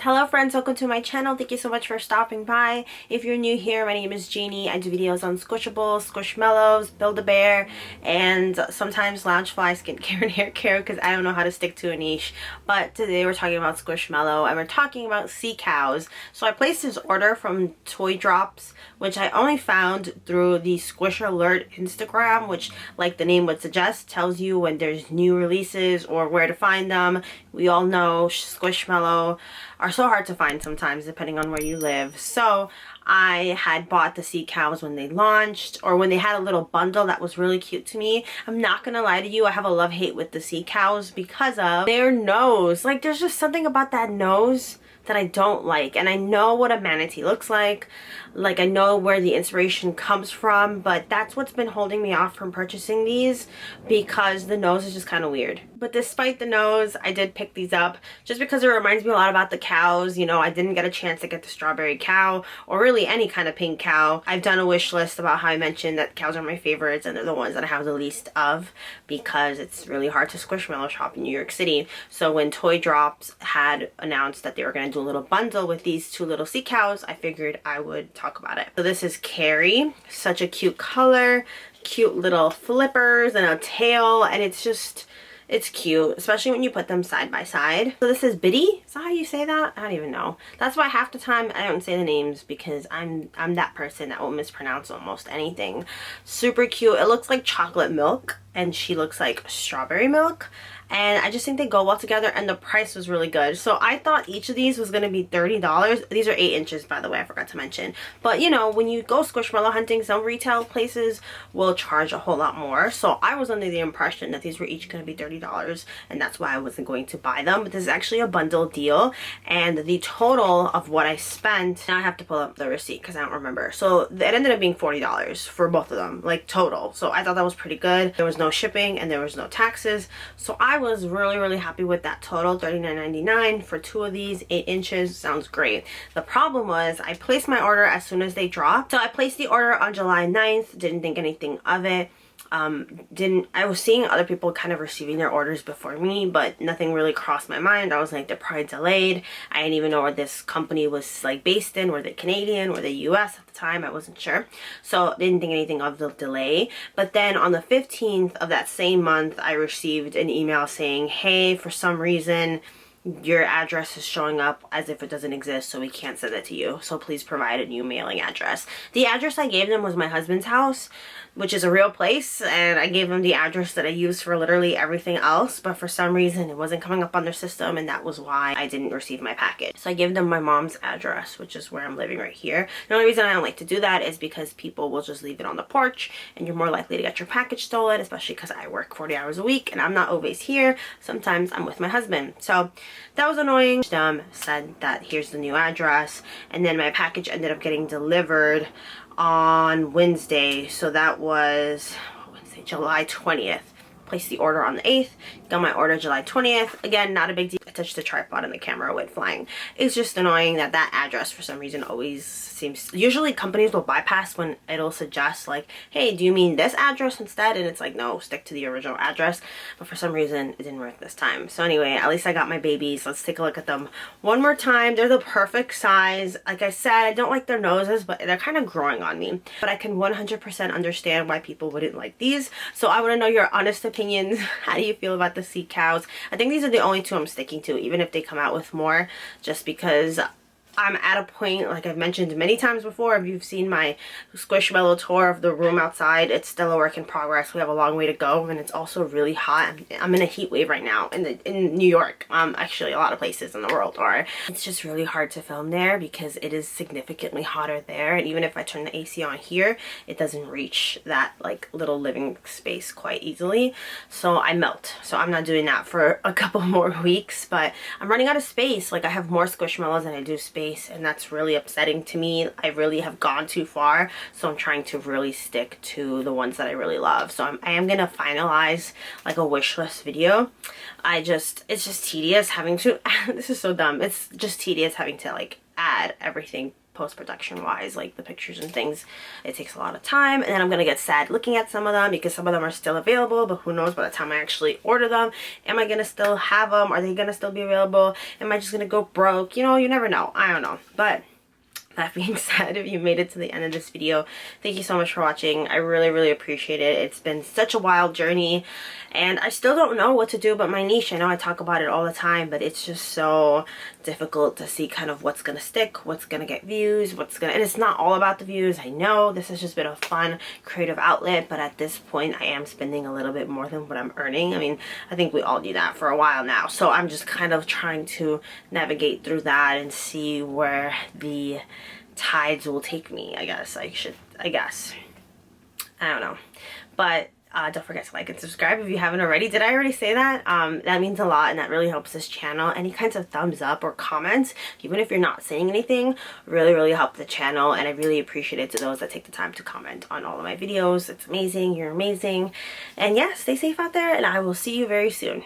Hello friends, welcome to my channel. Thank you so much for stopping by. If you're new here, my name is Janie. I do videos on Squishables, Squishmallows, Build-A-Bear, and sometimes Loungefly, skincare, and hair care because I don't know how to stick to a niche. But today we're talking about Squishmallow and we're talking about Seacows. So I placed this order from Toydrops, which I only found through the Squish Alert Instagram, which, like the name would suggest, tells you when there's new releases or where to find them. We all know Squishmallow are so hard to find sometimes depending on where you live. So I had bought the Seacows when they launched, or when they had a little bundle that was really cute to me. I'm not gonna lie to you, I have a love-hate with the Seacows because of their nose. Like, there's just something about that nose that I don't like, and I know what a manatee looks like I know where the inspiration comes from, but that's what's been holding me off from purchasing these, because the nose is just kind of weird. But despite the nose, I did pick these up just because it reminds me a lot about the cows. You know, I didn't get a chance to get the strawberry cow or really any kind of pink cow. I've done a wish list about how I mentioned that cows are my favorites and they're the ones that I have the least of because it's really hard to Squishmallow shop in New York City. So when Toydrops had announced that they were going to do a little bundle with these two little Seacows, I figured I would talk about it. So this is Kerry, such a cute color, cute little flippers and a tail, and it's cute, especially when you put them side by side. So this is Bittie. Is that how you say that? I don't even know. That's why half the time I don't say the names, because I'm that person that will mispronounce almost anything. Super cute. It looks like chocolate milk and she looks like strawberry milk. And I just think they go well together, and the price was really good. So I thought each of these was going to be $30. These are 8 inches, by the way, I forgot to mention. But you know, when you go Squishmallow hunting, some retail places will charge a whole lot more. So I was under the impression that these were each going to be $30, and that's why I wasn't going to buy them. But this is actually a bundle deal, and the total of what I spent, now I have to pull up the receipt because I don't remember. So it ended up being $40 for both of them, like total. So I thought that was pretty good. There was no shipping and there was no taxes. So I was really happy with that total. $39.99 for 2 of these, 8 inches. Sounds great. The problem was I placed my order as soon as they dropped. So I placed the order on July 9th, didn't think anything of it. I was seeing other people kind of receiving their orders before me, but nothing really crossed my mind. I was like, they're probably delayed. I didn't even know where this company was like based in. Were they Canadian? Were they US at the time? I wasn't sure. So didn't think anything of the delay. But then on the 15th of that same month, I received an email saying, hey, for some reason, your address is showing up as if it doesn't exist, so we can't send it to you. So please provide a new mailing address. The address I gave them was my husband's house, which is a real place, and I gave them the address that I use for literally everything else, but for some reason it wasn't coming up on their system, and that was why I didn't receive my package. So I gave them my mom's address, which is where I'm living right here. The only reason I don't like to do that is because people will just leave it on the porch, and you're more likely to get your package stolen, especially because I work 40 hours a week, and I'm not always here. Sometimes I'm with my husband. So that was annoying. Said that here's the new address, and then my package ended up getting delivered on Wednesday. So that was Wednesday, July 20th. Placed the order on the 8th, got my order July 20th. Again, not a big deal. I touched the tripod and the camera went flying. It's just annoying that that address for some reason always seems, usually companies will bypass when it'll suggest like, hey, do you mean this address instead? And it's like, no, stick to the original address. But for some reason it didn't work this time. So anyway, at least I got my babies. Let's take a look at them one more time. They're the perfect size. Like I said, I don't like their noses, but they're kind of growing on me. But I can 100% understand why people wouldn't like these. So I want to know your honest opinions. How do you feel about the Seacows? I think these are the only two I'm sticking to, even if they come out with more, just because I'm at a point, like I've mentioned many times before, if you've seen my Squishmallow tour of the room outside, it's still a work in progress. We have a long way to go, and it's also really hot. I'm in a heat wave right now in New York. Actually, a lot of places in the world are. It's just really hard to film there because it is significantly hotter there, and even if I turn the AC on here, it doesn't reach that like little living space quite easily. So I melt. So I'm not doing that for a couple more weeks, but I'm running out of space. Like, I have more Squishmallows than I do space, and that's really upsetting to me. I really have gone too far, so I'm trying to really stick to the ones that I really love. So I am gonna finalize like a wish list video. It's just tedious having to this is so dumb. It's just tedious having to like add everything post-production wise, like the pictures and things. It takes a lot of time, and then I'm gonna get sad looking at some of them because some of them are still available, but who knows by the time I actually order them. Am I gonna still have them? Are they gonna still be available? Am I just gonna go broke? You know, you never know. I don't know. But that being said, if you made it to the end of this video, thank you so much for watching. I really appreciate it. It's been such a wild journey, and I still don't know what to do about my niche. I know I talk about it all the time, but it's just so difficult to see kind of what's gonna stick, what's gonna get views, and it's not all about the views. I know this has just been a fun creative outlet, but at this point I am spending a little bit more than what I'm earning. I mean, I think we all do that for a while now, so I'm just kind of trying to navigate through that and see where the tides will take me. I guess I don't know, but don't forget to like and subscribe if you haven't already. Did I already say that? That means a lot, and that really helps this channel. Any kinds of thumbs up or comments, even if you're not saying anything, really help the channel, and I really appreciate it to those that take the time to comment on all of my videos. It's amazing. You're amazing. And yeah, stay safe out there, and I will see you very soon.